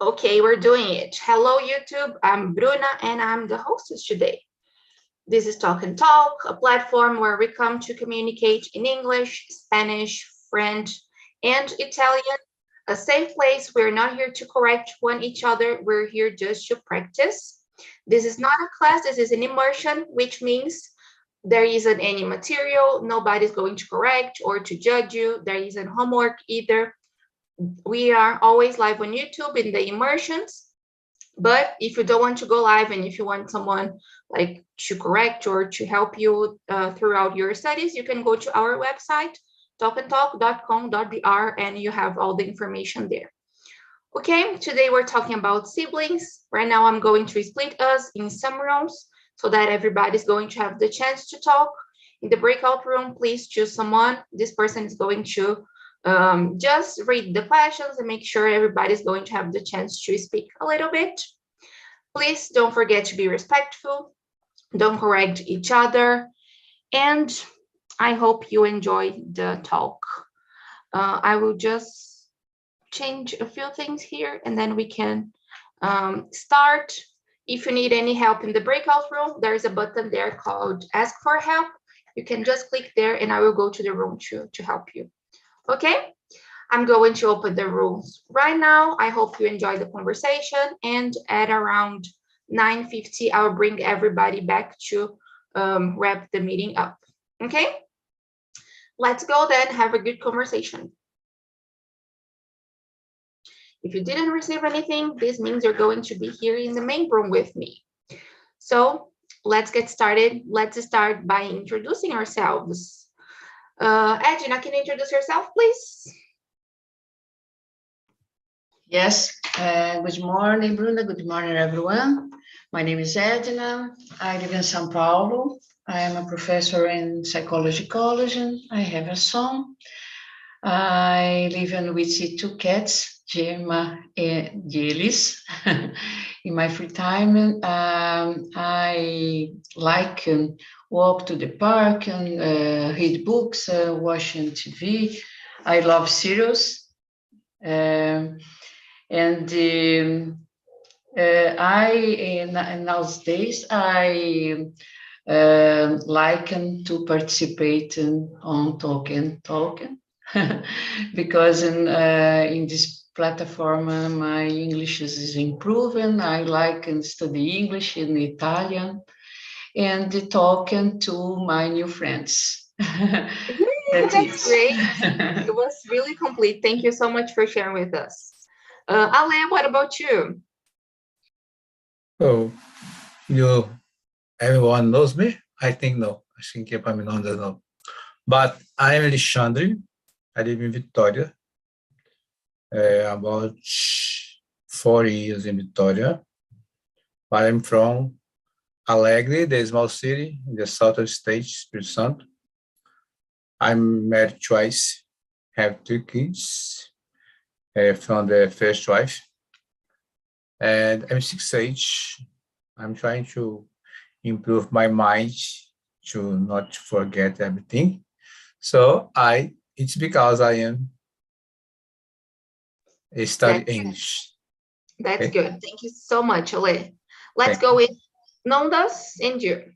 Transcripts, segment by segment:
Okay, we're doing it. Hello, YouTube. I'm Bruna, and I'm the hostess today. This is Talk and Talk, a platform where we come to communicate in English, Spanish, French, and Italian. A safe place. We're not here to correct one each other. We're here just to practice. This is not a class. This is an immersion, which means there isn't any material. Nobody's going to correct or to judge you. There isn't homework either. We are always live on YouTube in the immersions. But if you don't want to go live and if you want someone like to correct or to help you throughout your studies, you can go to our website, talkandtalk.com.br, and you have all the information there. Okay, today we're talking about siblings. Right now I'm going to split us in some rooms so that everybody's going to have the chance to talk. In the breakout room, please choose someone. This person is going to just read the questions and make sure everybody's going to have the chance to speak a little bit. Please don't forget to be respectful. Don't correct each other. And I hope you enjoy the talk. I will just change a few things here and then we can start. If you need any help in the breakout room, there's a button there called Ask for Help. You can just click there and I will go to the room to help you. Okay, I'm going to open the rooms right now. I hope you enjoy the conversation, and at around 9:50, I'll bring everybody back to wrap the meeting up. Okay, let's go then, have a good conversation. If you didn't receive anything, this means you're going to be here in the main room with me. So let's get started. Let's start by introducing ourselves. Edna, can you introduce yourself, please? Yes, good morning, Bruna. Good morning, everyone. My name is Edna. I live in São Paulo. I am a professor in psychology college and I have a son. I live in with two cats, Gemma and Yelis. In my free time, I like walk to the park and read books, watching TV. I love cereals. And nowadays I like to participate on talking because in this platform my English is improving. I like and study English in Italian and talking to my new friends. That's great. It was really complete. Thank you so much for sharing with us. Ale, what about you? Oh, everyone knows me? I think no. I think Epaminondas no. But I am Alexandre. I live in Vitória. About 40 years in Vitória. But I'm from Alegre, the small city in the southern state, Espírito Santo. I'm married twice, have 2 kids from the first wife. And I'm 6'8". I'm trying to improve my mind to not forget everything. So it's because I am study English. That's good. Thank you so much, Ale. Let's go with Nondas and you.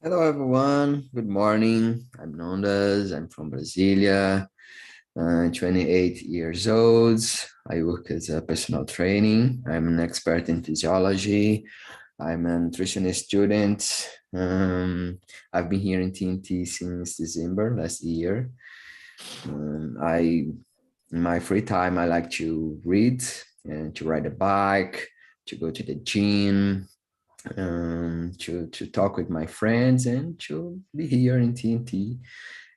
Hello, everyone. Good morning. I'm Nondas. I'm from Brasilia. 28 years old. I work as a personal training. I'm an expert in physiology. I'm a nutritionist student. I've been here in TNT since December last year. In my free time, I like to read and to ride a bike, to go to the gym, to talk with my friends and to be here in TNT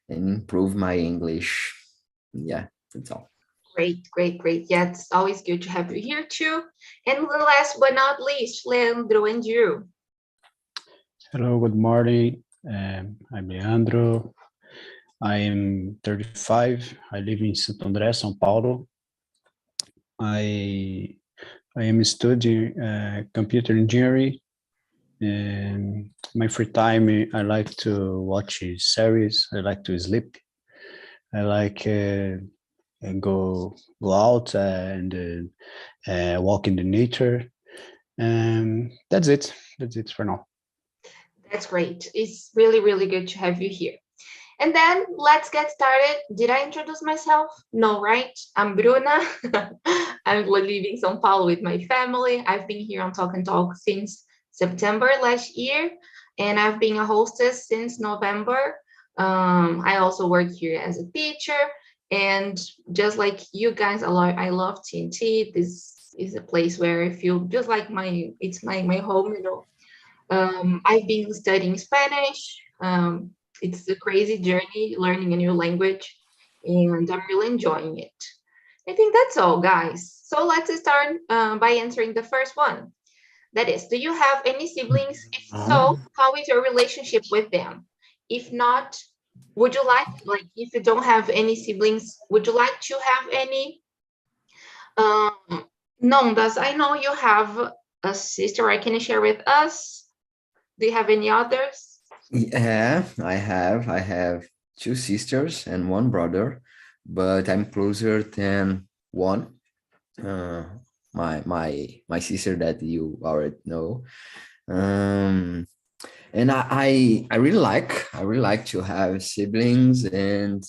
and improve my English. Yeah, that's all. Great. Yeah, it's always good to have you here too. And last but not least, Leandro and you. Hello, good morning. I'm Leandro. I am 35. I live in Santo André, São Paulo. I am studying computer engineering. And my free time, I like to watch series. I like to sleep. I like go out and walk in the nature. That's it. That's it for now. That's great. It's really, really good to have you here. And then let's get started. Did I introduce myself? No, right? I'm Bruna. I'm living in São Paulo with my family. I've been here on Talk and Talk since September last year, and I've been a hostess since November. I also work here as a teacher, and just like you guys, I love TNT. This is a place where I feel just like it's my home, you know. I've been studying Spanish. It's a crazy journey learning a new language, and I'm really enjoying it. I think that's all, guys. So let's start by answering the first one. That is, do you have any siblings? If so, how is your relationship with them? If not, would you like if you don't have any siblings, would you like to have any? Nondas, I know you have a sister. Can you share with us? Do you have any others? Yeah, I have two sisters and one brother, but I'm closer than one. My sister that you already know. And I really like to have siblings. And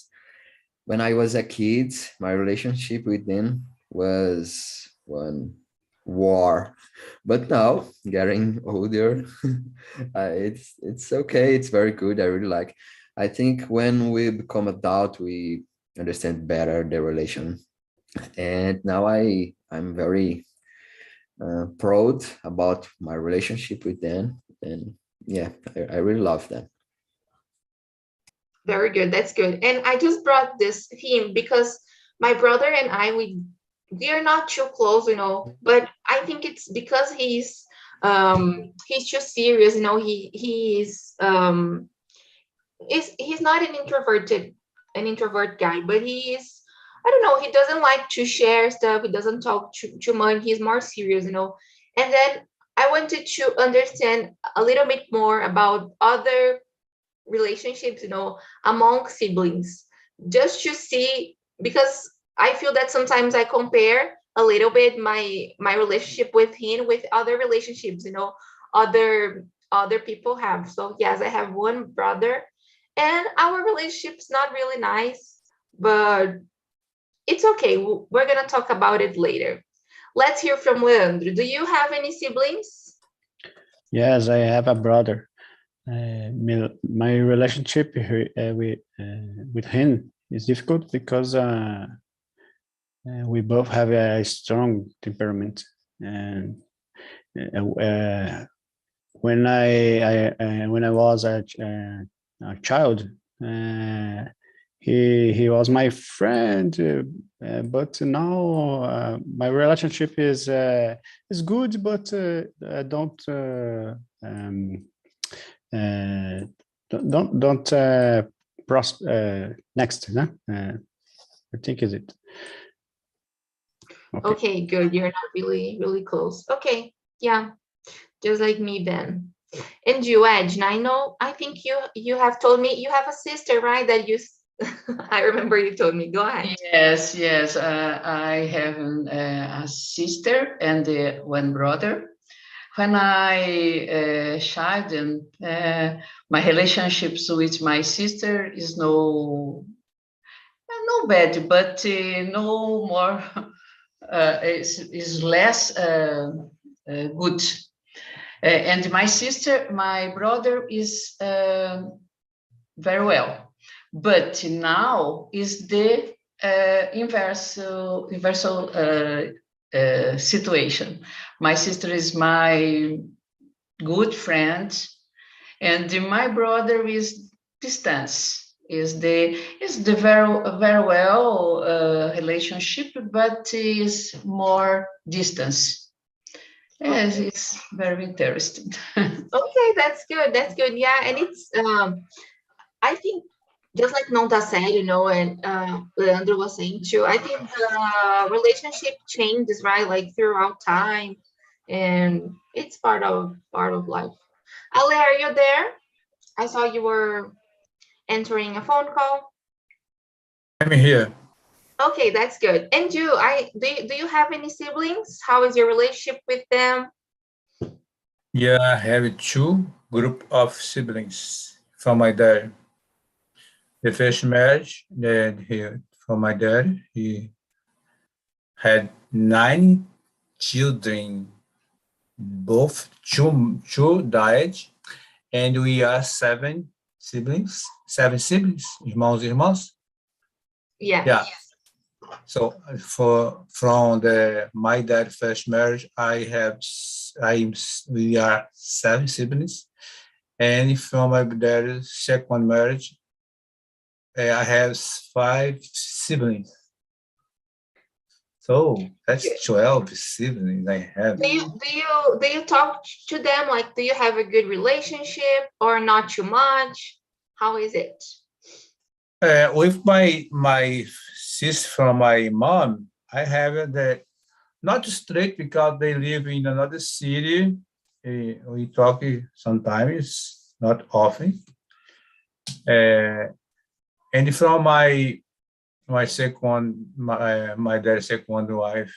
when I was a kid, my relationship with them was one war. But now, getting older, it's okay. It's very good. I really like. I think when we become adult, we understand better the relation. And now I'm very proud about my relationship with them. And yeah, I really love them. Very good. That's good. And I just brought this theme because my brother and I, we are not too close, you know, but I think it's because he's just serious, you know. He's not an introvert guy, but I don't know, he doesn't like to share stuff. He doesn't talk too much. He's more serious, you know. And then I wanted to understand a little bit more about other relationships, you know, among siblings, just to see, because I feel that sometimes I compare a little bit my relationship with him with other relationships, you know, other people have. So yes, I have one brother, and our relationship's not really nice, but it's okay. We're gonna talk about it later. Let's hear from Leandro. Do you have any siblings? Yes, I have a brother. My relationship with him is difficult because we both have a strong temperament, and when I was a child, he was my friend, but now my relationship is good, but I don't next, no? I think is it. Okay, good. You're not really close. Okay, yeah, just like me then. And you, Edna, I think you have told me you have a sister, right? That you, I remember you told me. Go ahead. Yes. I have a sister and one brother. When I child, my relationships with my sister is no bad, but no more is less good. And my brother is very well, but now is the inversal situation. My sister is my good friend, and my brother is distance. Is the very well relationship, but is more distance. Yes, it's very interesting. Okay, that's good. That's good. Yeah, and it's I think just like Nonda said, you know, and Leandro was saying too, I think the relationship changes, right? Like throughout time, and it's part of life. Ale, are you there? I saw you were entering a phone call. I'm here. Okay, that's good. And do you have any siblings? How is your relationship with them? Yeah, I have two group of siblings from my dad. The first marriage that he from my dad, he had 9 children. Both two died, and we are seven siblings. Seven siblings, irmãos e irmãs. Yeah. Yeah. So from my dad's first marriage, we are seven siblings, and from my dad's second marriage, I have 5 siblings. So that's 12 siblings I have. Do you talk to them? Like, do you have a good relationship or not too much? How is it? With my sister from my mom, I have that not straight because they live in another city. We talk sometimes, not often. And from my dad's second wife,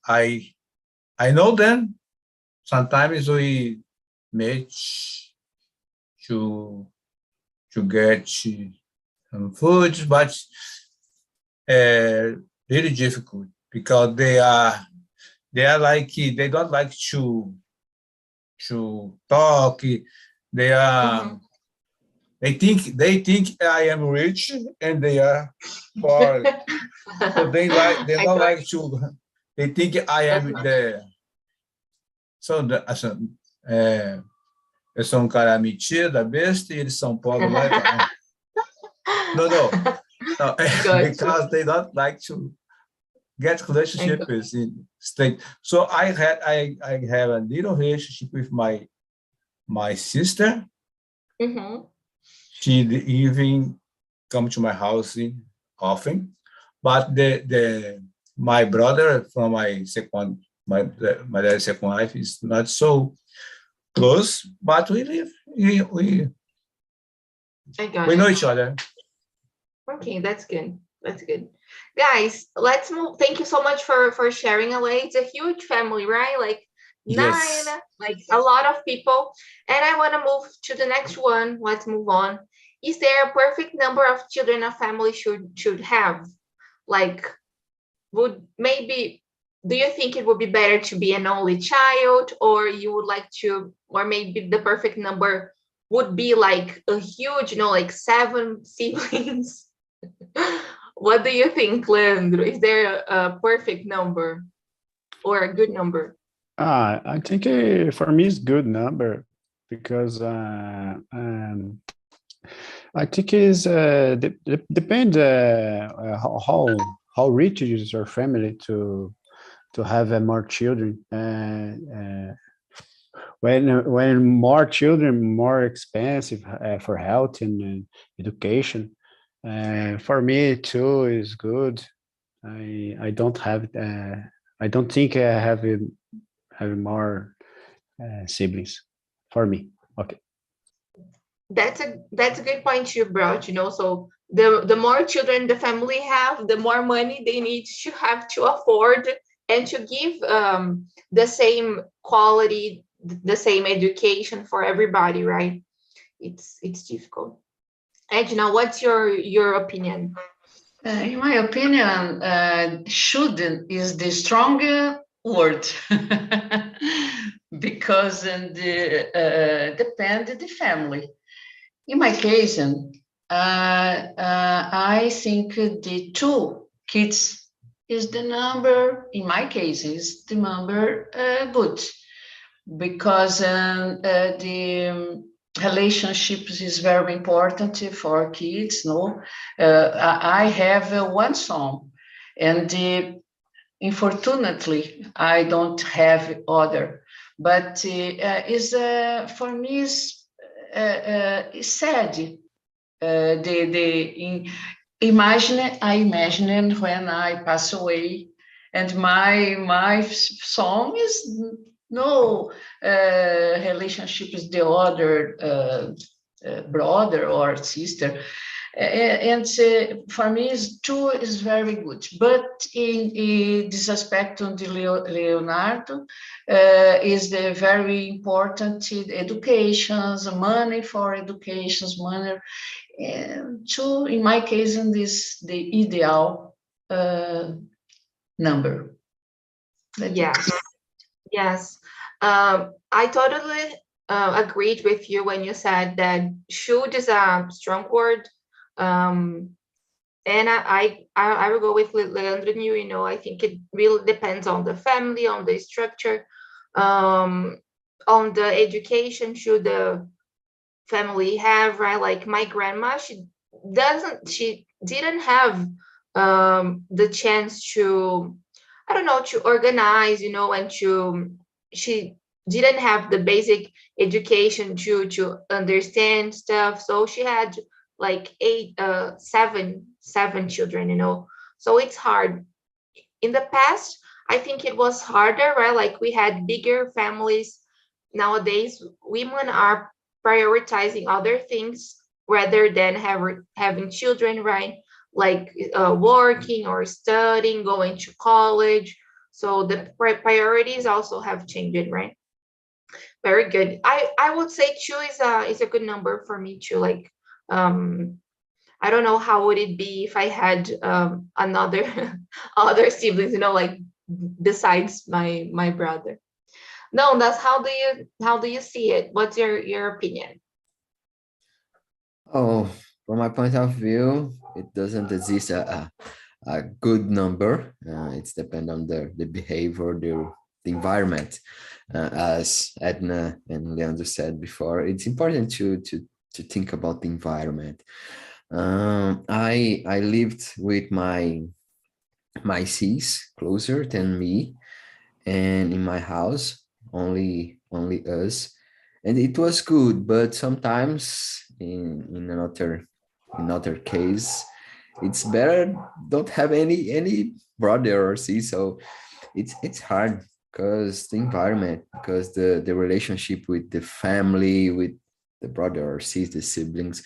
I know them. Sometimes we meet to get some food, but really difficult because they like they don't like to talk. They are they think I am rich and they are poor. So they don't like to. They think I am the. So eu sou cara metido, besta, e eles são pobres lá. No, because they don't like to get relationship with state. So I have a little relationship with my sister. She even come to my house often, but my brother from my dad's second wife is not so close, but we live. We know each other. Okay, that's good. That's good. Guys, let's move. Thank you so much for sharing, Ale. It's a huge family, right? Like Yes. 9, like a lot of people. And I want to move to the next one. Let's move on. Is there a perfect number of children a family should have? Like, do you think it would be better to be an only child, or you would like to, or maybe the perfect number would be like a huge, like 7 siblings? What do you think, Leandro? Is there a perfect number or a good number? I think for me it's good number because I think it's depend how rich is your family to have more children. When more children, more expensive for health and education. For me, 2 is good. I don't have. I don't think I have more siblings. For me, okay. That's a good point you brought. So the more children the family have, the more money they need to have to afford and to give the same quality, the same education for everybody, right? It's difficult. Edna, what's your opinion? In my opinion, should is the stronger word because depend the family. In my case, I think the 2 kids is the number. In my case, is the number good because the relationships is very important for kids. I have 1 son, and unfortunately I don't have other. But is for me is sad. I imagine when I pass away, and my son is no relationship with the other brother or sister, For me, two is very good. But in this aspect on the Leonardo, is the very important educations, money for educations, money. And two, in my case, in this, the ideal number. Yes, yes. I totally agreed with you when you said that should is a strong word. Um, and I will go with Leandro and you, I think it really depends on the family, on the structure, on the education should the family have, right? Like my grandma, she didn't have the chance to, I don't know, to organize, and she didn't have the basic education to understand stuff. So she had like seven children, so it's hard. In the past, I think it was harder, right? Like we had bigger families. Nowadays, women are prioritizing other things rather than having children, right? Like working or studying, going to college. So the priorities also have changed, right? Very good. I would say two is a good number for me too. Like I don't know how would it be if I had another other siblings, like besides my brother. No, that's how do you see it? What's your opinion? Oh, from my point of view, it doesn't exist a good number. It's depend on the behavior, the environment. As Edna and Leandro said before, it's important to think about the environment. I lived with my sis closer than me, and in my house only us, and it was good. But sometimes in other case, it's better don't have any brother or sis. So it's hard because the environment, because the relationship with the family, with the brother or sis, the siblings.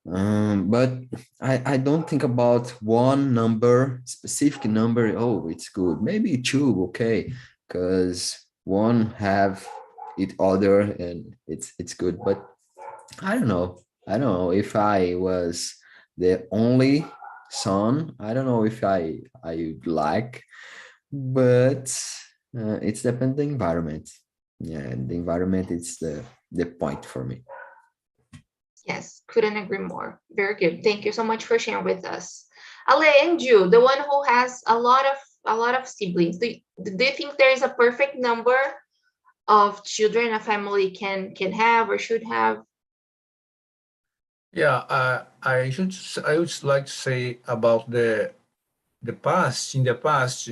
But I don't think about one number, specific number. Oh, it's good. Maybe two, okay, because one have it other and it's good. But I don't know. I don't know if I was the only son. I don't know if I would like, but it's depend the environment. Yeah, the environment is the point for me. Yes, couldn't agree more. Very good. Thank you so much for sharing with us. Ale and you, the one who has a lot of siblings. Do you think there is a perfect number of children a family can have or should have? Yeah, I would like to say about the past. In the past,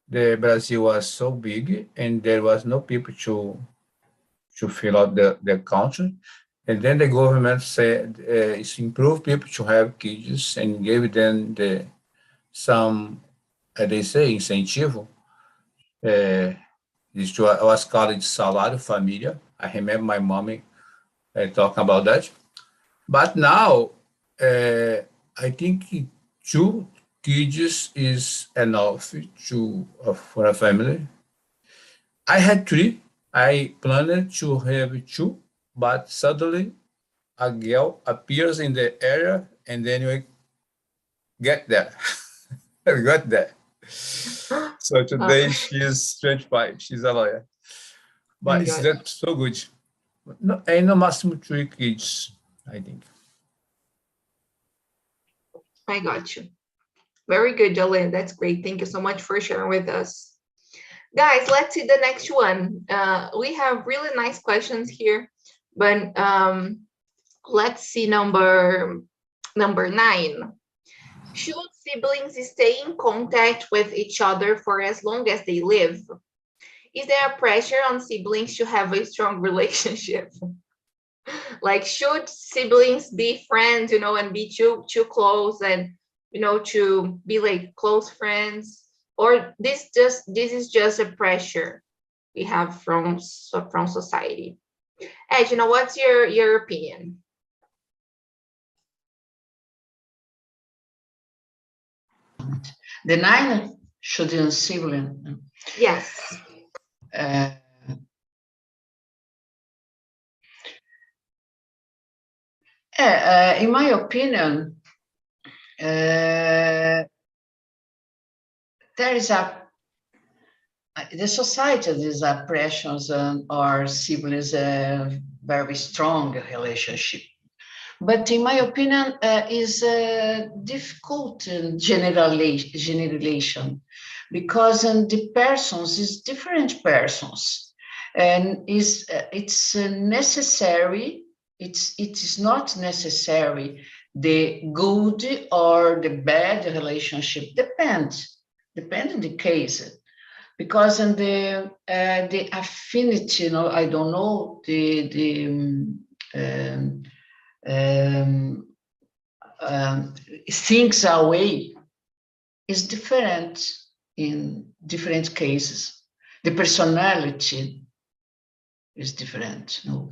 the Brazil was so big and there was no people to fill out the country. And then the government said it's improve people to have kids and gave them some, they say, incentivo. This was called salário família. I remember my mommy talking about that. But now, I think two kids is enough for a family. I had three. I planned to have two, but suddenly a girl appears in the area, and then we get there. We got there. So today she's 25. She's a lawyer, My but it's God, that so good. No, no máximo three kids, I think. I got you. Very good, Jolene. That's great. Thank you so much for sharing with us. Guys, let's see the next one. We have really nice questions here, but let's see number 9. Should siblings stay in contact with each other for as long as they live? Is there a pressure on siblings to have a strong relationship? Like, should siblings be friends, and be too close and, to be like close friends? Or this is just a pressure we have from society? Ed, what's your opinion? The nine children sibling. Yes. In my opinion, there is the society is oppressions or siblings very strong relationship. But in my opinion, is difficult generalization because the persons is different persons, and it's necessary. It is not necessary the good or the bad relationship. Depends on the case. Because in the affinity, I don't know things away is different in different cases. The personality is different. No,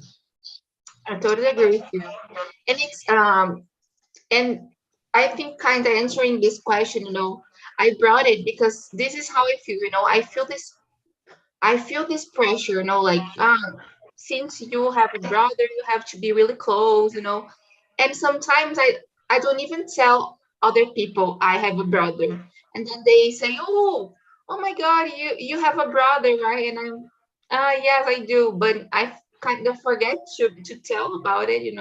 I totally agree with you. And it's and I think kind of answering this question, I brought it because this is how I feel, I feel this pressure, like since you have a brother, you have to be really close, and sometimes I don't even tell other people I have a brother, and then they say, oh my God, you have a brother, right? And I'm yes, I do, but I kind of forget to tell about it,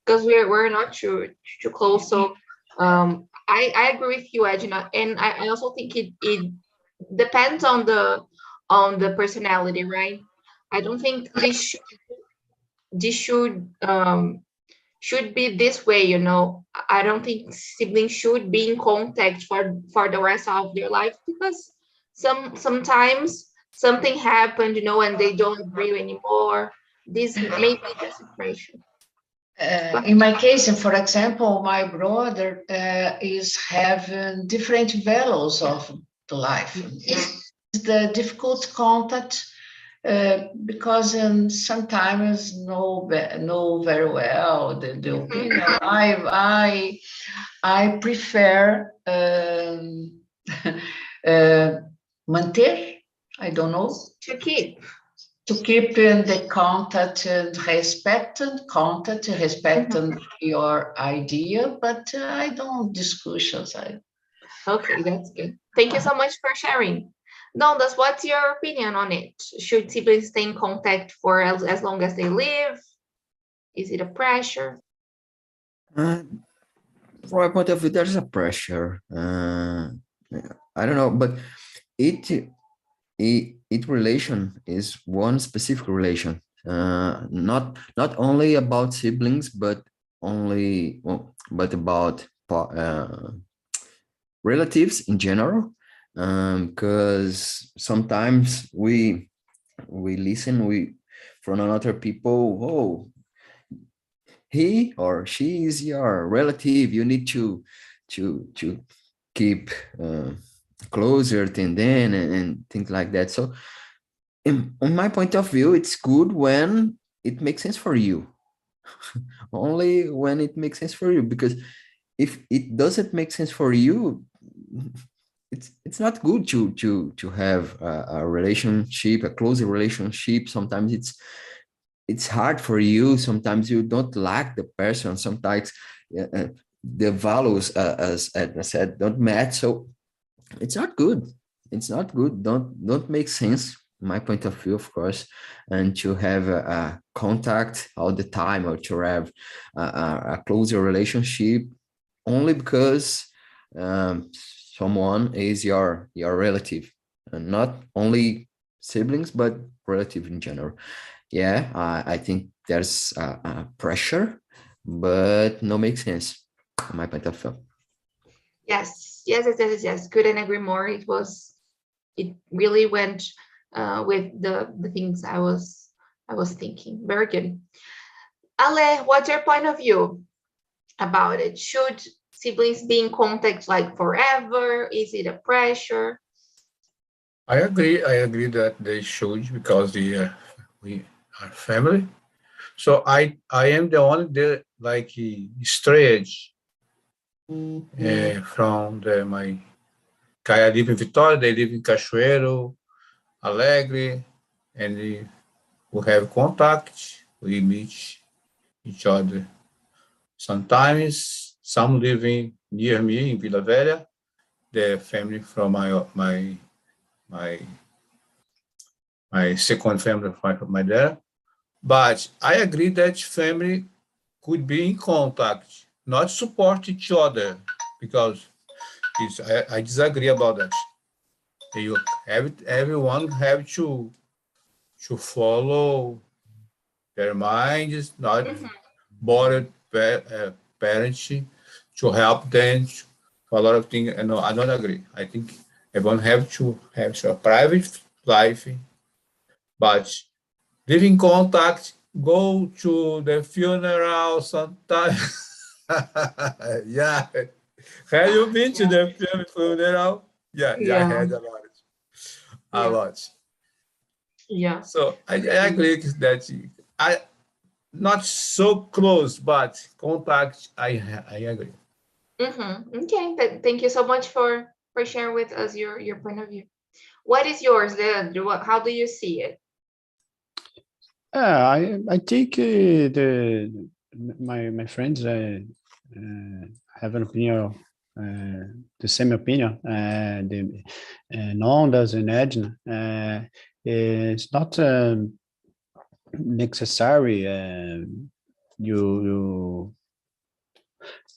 because we're not too close. So I agree with you, Edna, and I also think it depends on the personality, right? I don't think this should be this way, I don't think siblings should be in contact for the rest of their life because sometimes something happened, and they don't agree anymore. This may be the situation. in my case, and for example, my brother is having different values of the life. It's the difficult contact because sometimes know very well the opinion. I prefer manter. I don't know. To keep. To keep in the contact and respecting your idea, but I don't discussions. Okay, that's good. Thank you so much for sharing. Dondas, what's your opinion on it? Should siblings stay in contact for as long as they live? Is it a pressure? From my point of view, there's a pressure. I don't know, but it relation is one specific relation. Not only about siblings, but about relatives in general. Because sometimes we listen from another people. Oh, he or she is your relative. You need to keep closer than then and things like that. So, on my point of view, it's good when it makes sense for you. Only when it makes sense for you, because if it doesn't make sense for you, it's not good to have a relationship, a closer relationship. Sometimes it's hard for you. Sometimes you don't like the person. Sometimes the values, as I said, don't match. So it's not good. It's not good. Don't make sense, my point of view, of course, and to have a contact all the time or to have a closer relationship only because someone is your relative, and not only siblings but relative in general. Yeah, I think there's a pressure, but no makes sense from my point of view. Yes. Couldn't agree more. It really went with the things I was thinking. Very good. Ale, what's your point of view about it? Should siblings be in contact like forever? Is it a pressure? I agree that they should because we are family. So I am the only strayed from my I live in Vitória, they live in Cachoeiro, Alegre, and we have contact. We meet each other. Sometimes some living near me in Vila Velha, the family from my second family from my dad. But I agree that family could be in contact, not support each other, because I disagree about that. Everyone have to follow their minds, not bothered parents to help them for a lot of things. No, I don't agree. I think everyone have to have a private life, but live in contact, go to the funeral sometimes. Yeah. Have you been to the funeral? Yeah, I had a lot. Yeah. So I agree that I not so close, but contact. I agree. Okay, thank you so much for sharing with us your point of view. What is yours, Leandro? How do you see it? I think my friends have an opinion, the same opinion. The Nondas and Edna. It's not necessary. You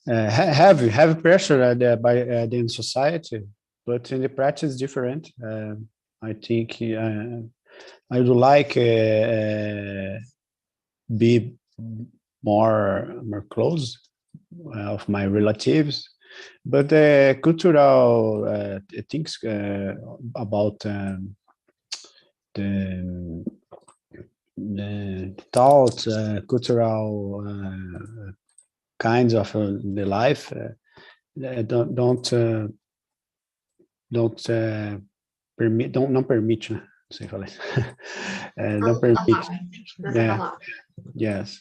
have pressure by in society, but in the practice it's different. I think I would like be more close of my relatives, but the cultural things about the thoughts, cultural kinds of the life don't permit, não permite, né? Não sei falar. Don't permit. Yes,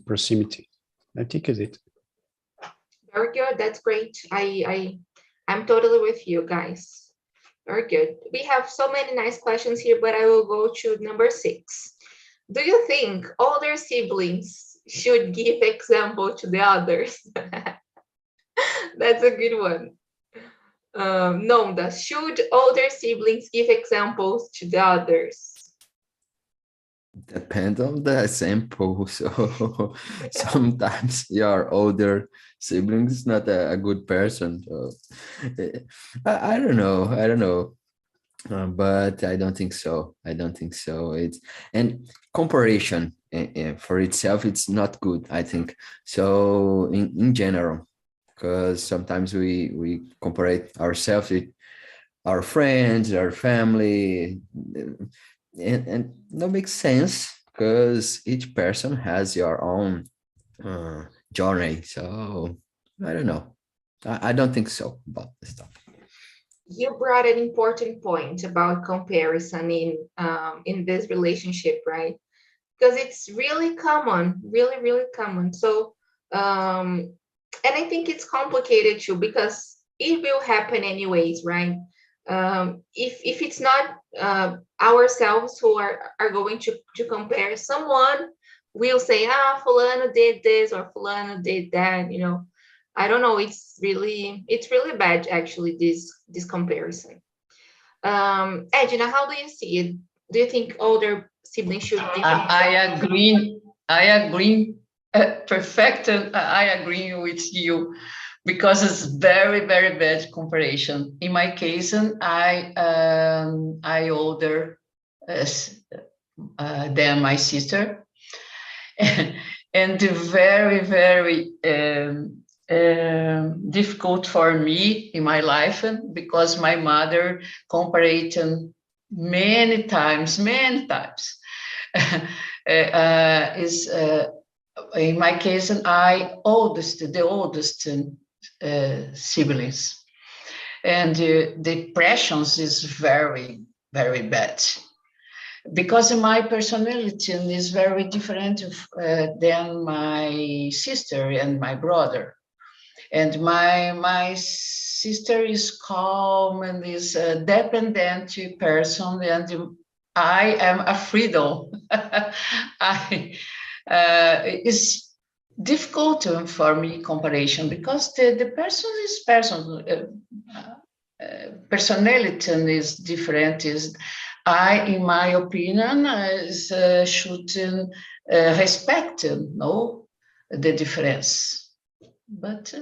proximity. I think is it. Very good. That's great. I'm totally with you guys. Very good. We have so many nice questions here, but I will go to number 6. Do you think older siblings should give example to the others? That's a good one. No, should older siblings give examples to the others? Depends on the sample. So sometimes your older siblings is not a good person. So I don't know. But I don't think so. It's and comparison for itself, it's not good, I think. So in general, because sometimes we compare ourselves with our friends, our family, and that makes sense because each person has your own journey. So I don't know. I don't think so about this stuff. You brought an important point about comparison in this relationship, right? Because it's really common, really common. So and I think it's complicated too, because it will happen anyways, right? If it's not ourselves who are going to compare, someone will say, fulano did this or fulano did that, I don't know. It's really bad, actually, this comparison. Edna, how do you see it? Do you think older siblings should give? I agree. Perfect. I agree with you because it's very, very bad comparison. In my case, I older than my sister, and very, very difficult for me in my life because my mother compared many times. Is in my case, the oldest siblings, and the pressures is very, very bad because my personality is very different than my sister and my brother. And my sister is calm and is a dependent person, and I am a freedom. It's difficult for me comparison because the person is personality is different. Is in my opinion, should respect no the difference, but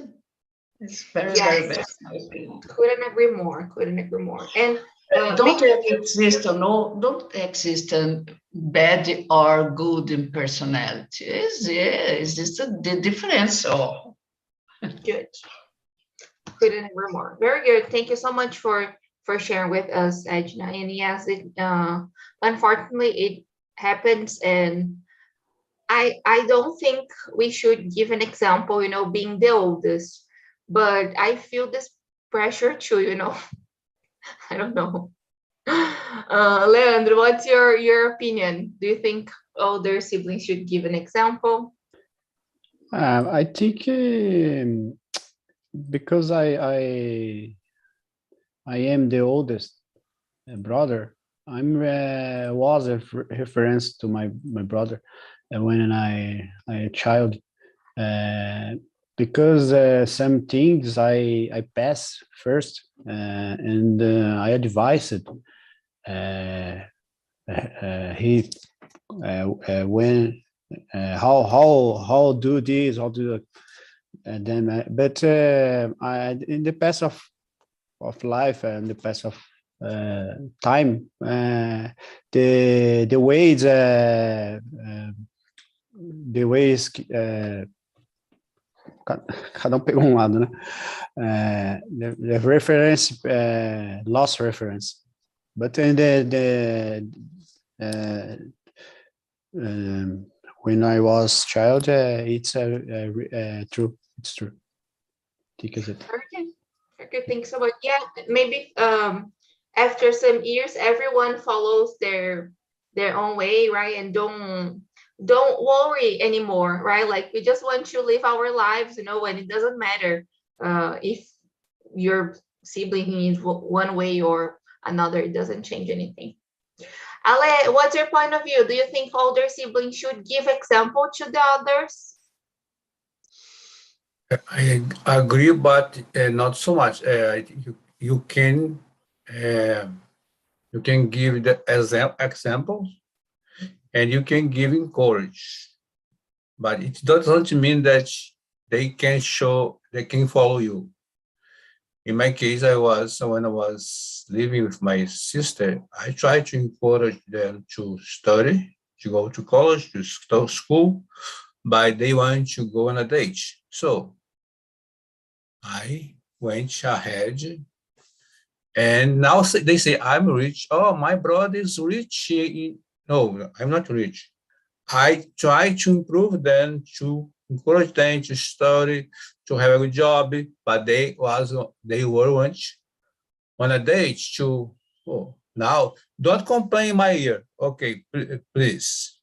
it's very very Yes, bad. In my opinion. couldn't agree more. Couldn't agree more. And Don't maybe exist no, don't exist bad or good in personality. Is this the difference? Oh, good. Couldn't agree more. Very good. Thank you so much for sharing with us, Edna. And yes, it unfortunately it happens, and I don't think we should give an example, being the oldest, but I feel this pressure too. I don't know. Leandro, what's your opinion? Do you think older siblings should give an example? I think because I am the oldest brother, I'm was a reference to my brother when I a child, because some things I pass first, and I advised he when how do this, how do that, and then but I in the past of life and the past of time, the ways the ways cada pegou lado, né? The reference lost reference, but in when I was child, it's true. It's true. Think is it? Okay. Okay, thanks so much. Yeah, maybe after some years, everyone follows their own way, right? And don't worry anymore, right? Like we just want to live our lives, and it doesn't matter if your sibling is one way or another. It doesn't change anything. Ale, what's your point of view? Do you think older siblings should give example to the others? I agree, but not so much. I think you can give the examples, and you can give encourage, but it doesn't mean that they can follow you. In my case, when I was living with my sister, I tried to encourage them to study, to go to college, to school, but they want to go on a date. So I went ahead, and now they say I'm rich. Oh, my brother is rich. No, I'm not rich. I try to improve them, to encourage them to study, to have a good job, but they weren't on a date to. Oh, now don't complain my ear, okay, please.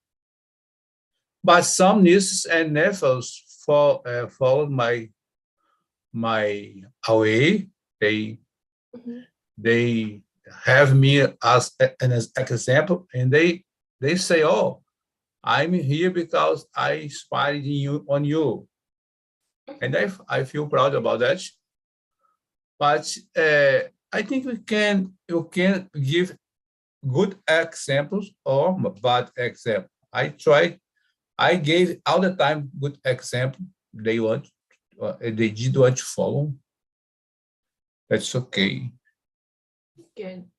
But some nieces and nephews followed my away. Mhm. They have me as an example, and they say, "Oh, I'm here because I inspired on you," and I feel proud about that. But I think you can give good examples or bad example. I gave all the time good example. They did want to follow. That's okay. Good.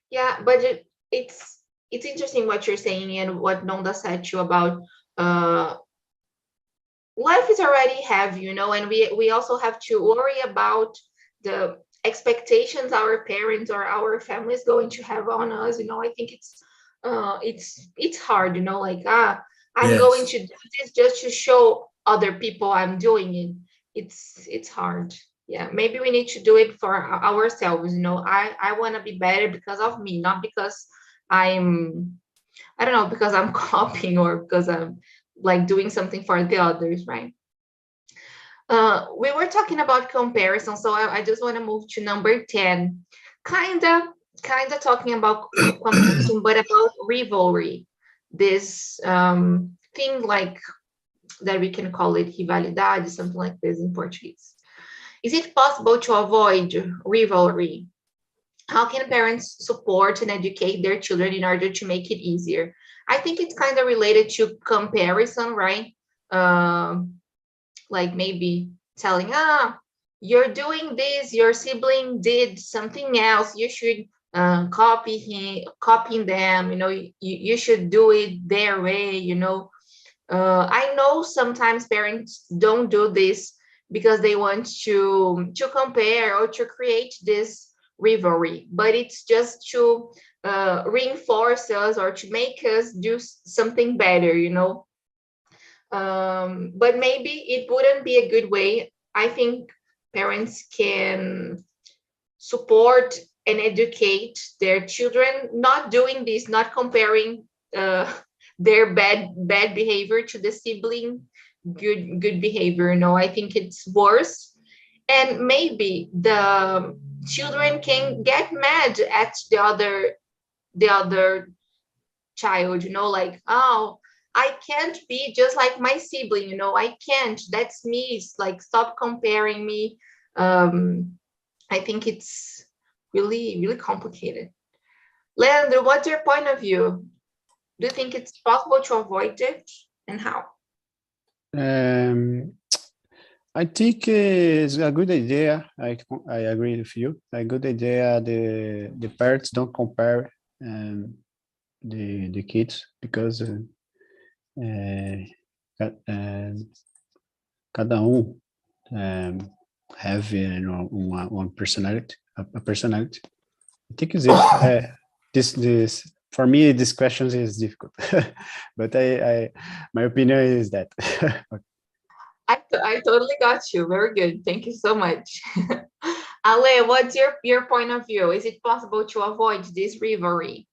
Yeah, but it's interesting what you're saying and what Nonda said to you about life is already heavy, and we also have to worry about the expectations our parents or our family is going to have on us. I think it's hard, like I'm going Yes. to do this just to show other people I'm doing it. It's hard. Yeah, maybe we need to do it for ourselves. I want to be better because of me, not because I'm I don't know, because I'm copying or because I'm like doing something for the others, right? We were talking about comparison, so I just want to move to number 10. Kinda talking about comparison, but about rivalry. This thing like that we can call it rivalidade, something like this in Portuguese. Is it possible to avoid rivalry? How can parents support and educate their children in order to make it easier? I think it's kind of related to comparison, right? Like maybe telling, you're doing this, your sibling did something else, you should copying them, you should do it their way, I know sometimes parents don't do this because they want to compare or to create this rivalry, but it's just to reinforce us or to make us do something better, but maybe it wouldn't be a good way. I think parents can support and educate their children, not doing this, not comparing their bad behavior to the sibling good behavior. No, I think it's worse. And maybe the children can get mad at the other child, like, oh, I can't be just like my sibling, I can't, that's me, it's like, stop comparing me. I think it's really, really complicated. Leandro, what's your point of view? Do you think it's possible to avoid it, and how? I think it's a good idea. I agree with you. A good idea. The parents don't compare the kids because cada have one personality, a personality. I think it's this for me. This question is difficult, but my opinion is that. I totally got you. Very good. Thank you so much. Ale, what's your point of view? Is it possible to avoid this rivalry?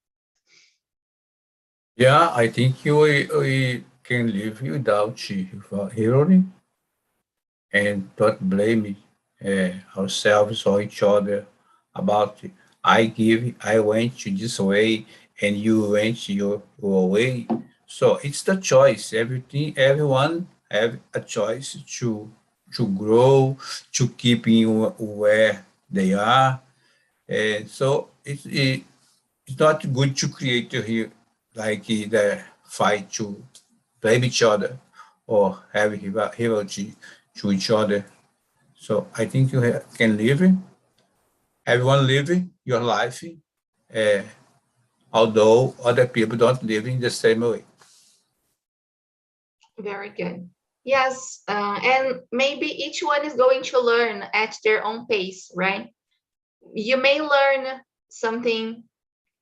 Yeah, I think we can live without rivalry and not blame ourselves or each other about I went to this way and you went your way. So it's the choice. Everyone have a choice to grow, to keep in where they are. And so it's not good to create the fight to blame each other or have rivalry to each other. So I think you can live, everyone live your life, although other people don't live in the same way. Very good. Yes, and maybe each one is going to learn at their own pace, right? You may learn something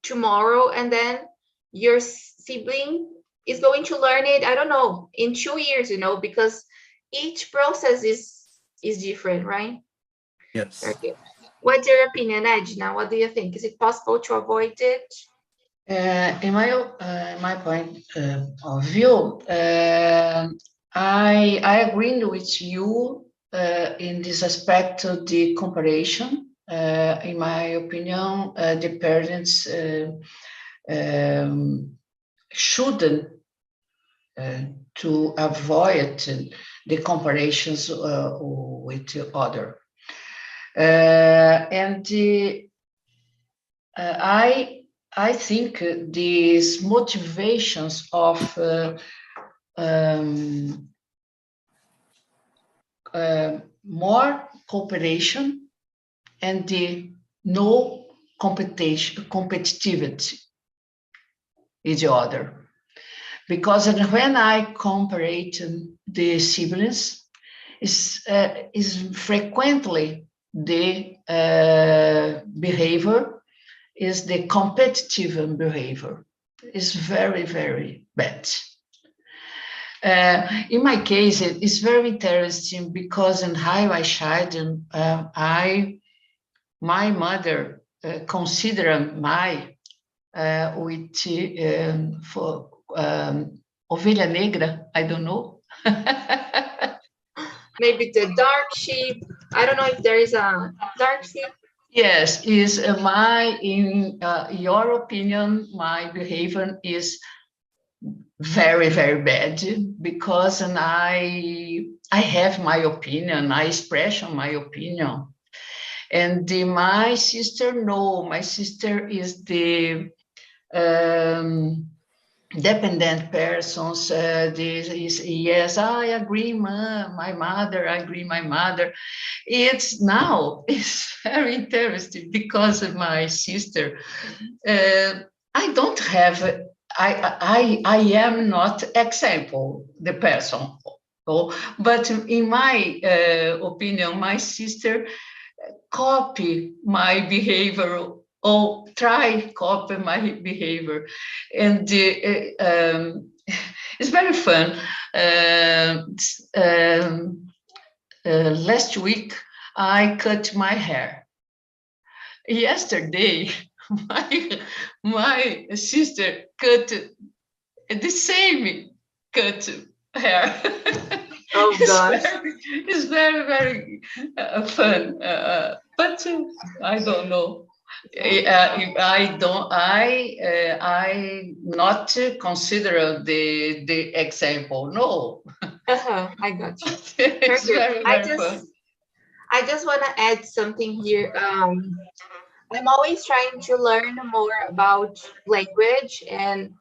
tomorrow, and then your sibling is going to learn it, I don't know, in 2 years, because each process is different, right? Yes. Very good. What's your opinion, Edna? What do you think? Is it possible to avoid it? In my point of view, I agree with you in this aspect of the comparison. In my opinion, the parents shouldn't to avoid the comparisons with other. And I think these motivations of more cooperation and the no competitivity each other. Because when I compare the siblings, is frequently the behavior is the competitive behavior. It's very, very bad. In my case, it's very interesting because in how I child, my mother considered my with for ovelha negra. I don't know. Maybe the dark sheep. I don't know if there is a dark sheep. Yes, in your opinion, my behavior is very, very bad because I have my opinion, I express my opinion. And my sister, no, my sister is the dependent persons. This is, yes, I agree, my mother, I agree, my mother. It's very interesting because of my sister. I don't have, I am not example, the person. But in my opinion, my sister copy my behavior or try copy my behavior. And it's very fun. Last week, I cut my hair. Yesterday, my sister cut the same cut hair. Oh gosh. It's very, very fun. But I don't know. I not consider the example. No. I got you. It's very, very fun. I just want to add something here. I'm always trying to learn more about language and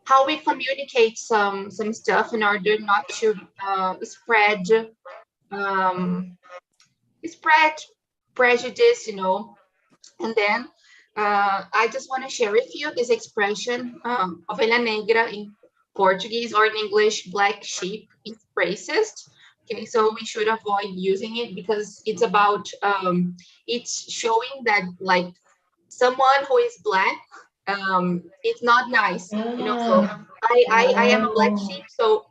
how we communicate some stuff in order not to um, spread prejudice, And then I just want to share with you this expression, ovelha negra in Portuguese, or in English, black sheep is racist. Okay, so we should avoid using it because it's about, it's showing that like someone who is black, it's not nice, So I am a black sheep, so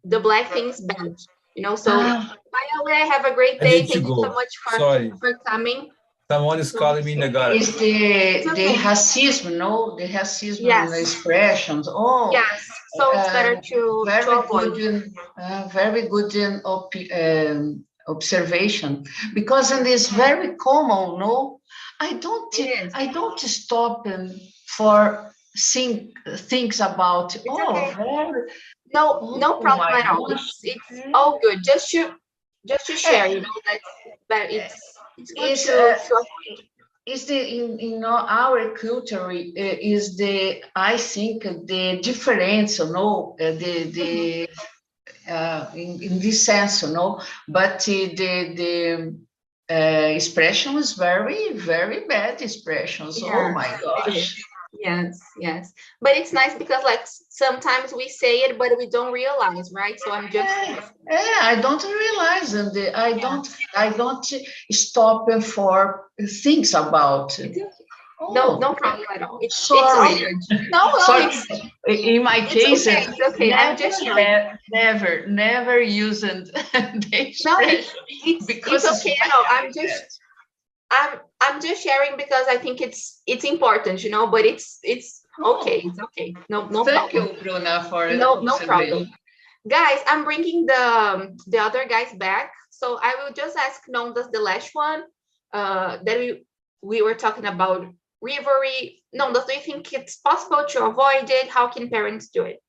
the black thing is bad, So by the way, have a great day. Thank you so much for coming. Someone is calling me in the garden. It's the racism, no? The racism expressions. Oh, yes. So it's better to avoid. Very good observation, because it is very common, no? I don't stop for things about. It's okay. No problem at all. It's all good. Just to share, that it's good to avoid. Is in our culture is I think the difference, the in this sense, but the expression is very, very bad expressions. Yeah, oh my gosh. Yes, but it's nice because like sometimes we say it but we don't realize, right? So I'm just I don't realize, and I don't stop for things about it. No problem at all. Sorry. It's all good. In my case, it's okay. I'm just sharing. Never using the expression. Because it's okay. I'm just sharing because I think it's important, but it's okay. It's okay. No problem. Thank you, Bruna, for no problem. Guys, I'm bringing the other guys back. So I will just ask Nondas the last one that we were talking about rivalry. Nondas, do you think it's possible to avoid it? How can parents do it?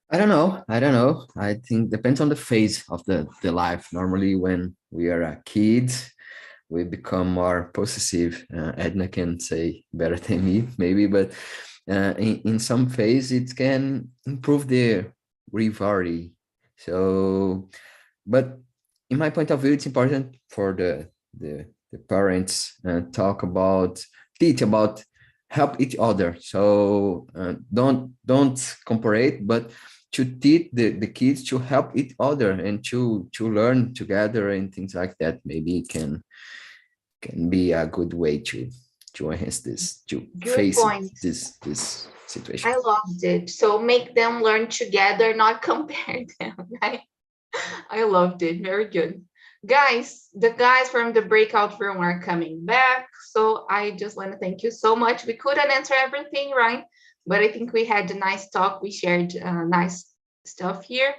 I don't know. I think depends on the phase of the life. Normally when we are a kid, we become more possessive. Edna can say better than me, maybe, but in some phase it can improve the rivalry. So, but in my point of view, it's important for the parents teach about help each other. So don't compare, but to teach the kids to help each other and to learn together and things like that. Maybe it can be a good way to enhance this, to face this situation. I loved it. So make them learn together, not compare them. Right? I loved it. Very good. Guys, the guys from the breakout room are coming back. So I just want to thank you so much. We couldn't answer everything, right? But I think we had a nice talk. We shared nice stuff here.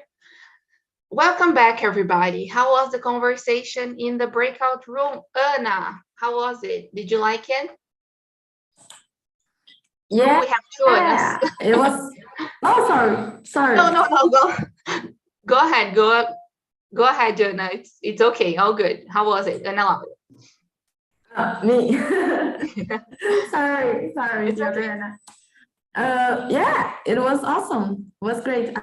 Welcome back, everybody. How was the conversation in the breakout room? Ana, how was it? Did you like it? Yeah, We have two Anas. it was. Oh, sorry. No. Go ahead. Go ahead, Ana. It's okay. All good. How was it? Ana Laura. Me. sorry, It's okay. Juliana. Yeah, it was awesome. It was great.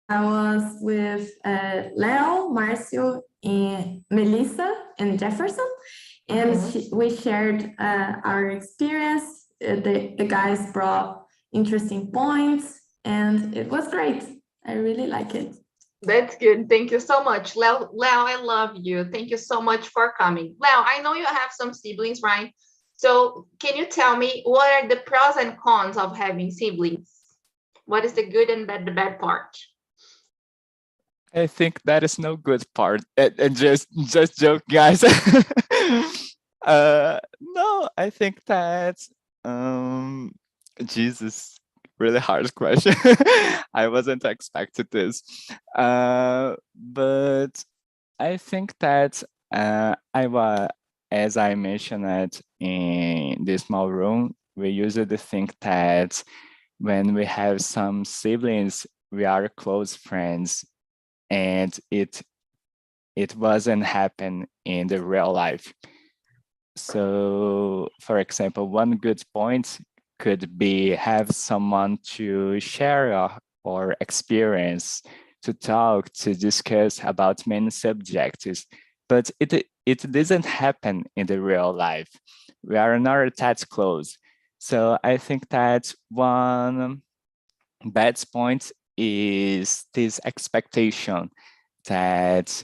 I was with Leo, Marcio, and Melissa and Jefferson, and we shared our experience. The guys brought interesting points, and it was great. I really like it. That's good. Thank you so much. Leo, I love you. Thank you so much for coming. Leo, I know you have some siblings, right? So can you tell me what are the pros and cons of having siblings? What is the good and the bad part? I think that is no good part. And just joke, guys. No, I think that Jesus, really hard question. I wasn't expecting this. But I think that as I mentioned in this small room, we usually think that when we have some siblings, we are close friends, and it wasn't happen in the real life. So, for example, one good point could be have someone to share or experience, to talk, to discuss about many subjects, but it doesn't happen in the real life. We are not that close. So I think that one bad point is this expectation that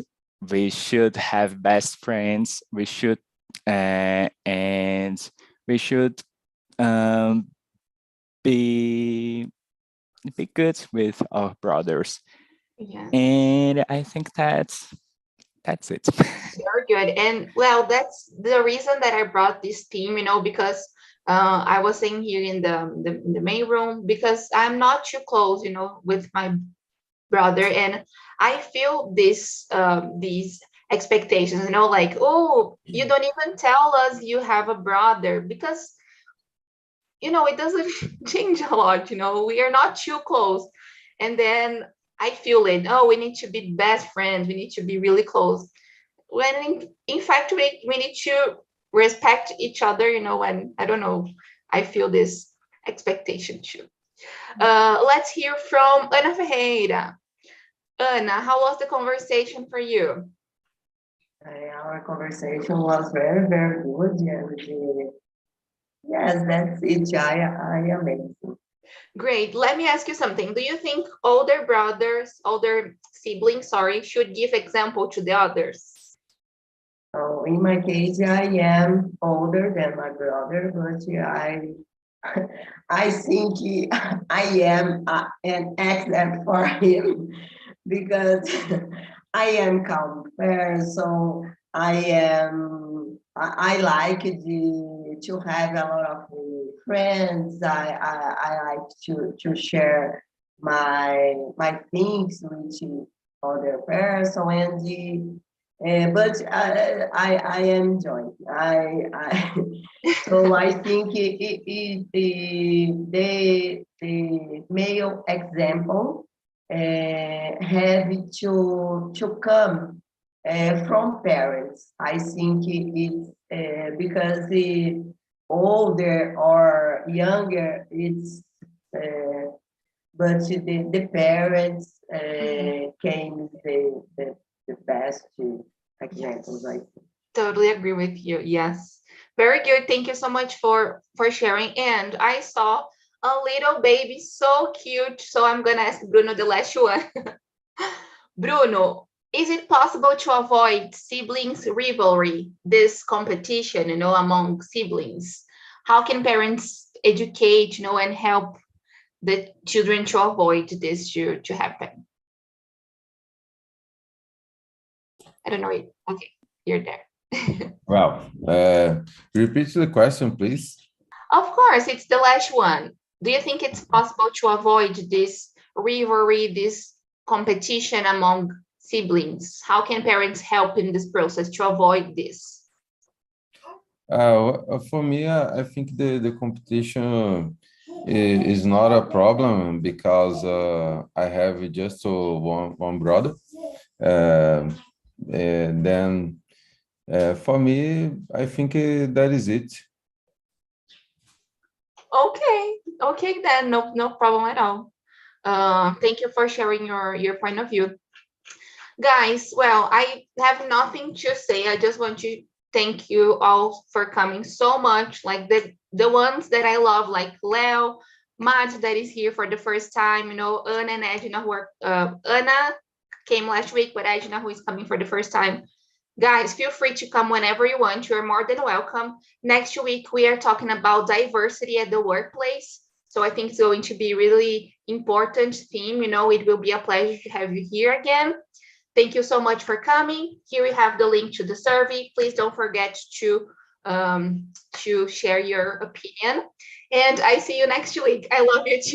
we should have best friends, we should and we should be good with our brothers. Yeah. And I think that's it. Very good. And well, that's the reason that I brought this theme, because I was saying here in the main room, because I'm not too close, with my brother, and I feel these expectations, like, oh, you don't even tell us you have a brother, because it doesn't change a lot, we are not too close. And then I feel it, oh, we need to be best friends, we need to be really close, when in fact we need to respect each other, and I don't know, I feel this expectation too. Let's hear from Ana Ferreira. Ana, how was the conversation for you? Our conversation was very, very good. And yes, that's it. I amazing. Great. Let me ask you something. Do you think older siblings, should give example to the others? So in my case, I am older than my brother, but I think I am an example for him because I am calm person. I like to have a lot of friends. I like to share my things with other person, but I am enjoying. So I think the male example have to come from parents. I think it's because the older or younger, it's but the parents came the best examples. I think. Totally agree with you. Yes. Very good. Thank you so much for sharing. And I saw a little baby, so cute. So I'm gonna ask Bruno the last one. Bruno, is it possible to avoid siblings rivalry, this competition, among siblings? How can parents educate, and help the children to avoid this to happen? I don't know it. Okay, you're there. Well, repeat the question, please. Of course, it's the last one. Do you think it's possible to avoid this rivalry, this competition among siblings? How can parents help in this process to avoid this? For me, I think the competition is not a problem because I have just one brother. And then for me, I think that is it. Okay, then no problem at all. Thank you for sharing your point of view. Guys, well, I have nothing to say. I just want to thank you all for coming so much. Like the ones that I love, like Leo, Matt that is here for the first time, Anna and Edna who are Anna came last week, but Edna who is coming for the first time. Guys, feel free to come whenever you want. You're more than welcome. Next week, we are talking about diversity at the workplace. So I think it's going to be really important theme. It will be a pleasure to have you here again. Thank you so much for coming. Here we have the link to the survey. Please don't forget to share your opinion. And I see you next week. I love you too.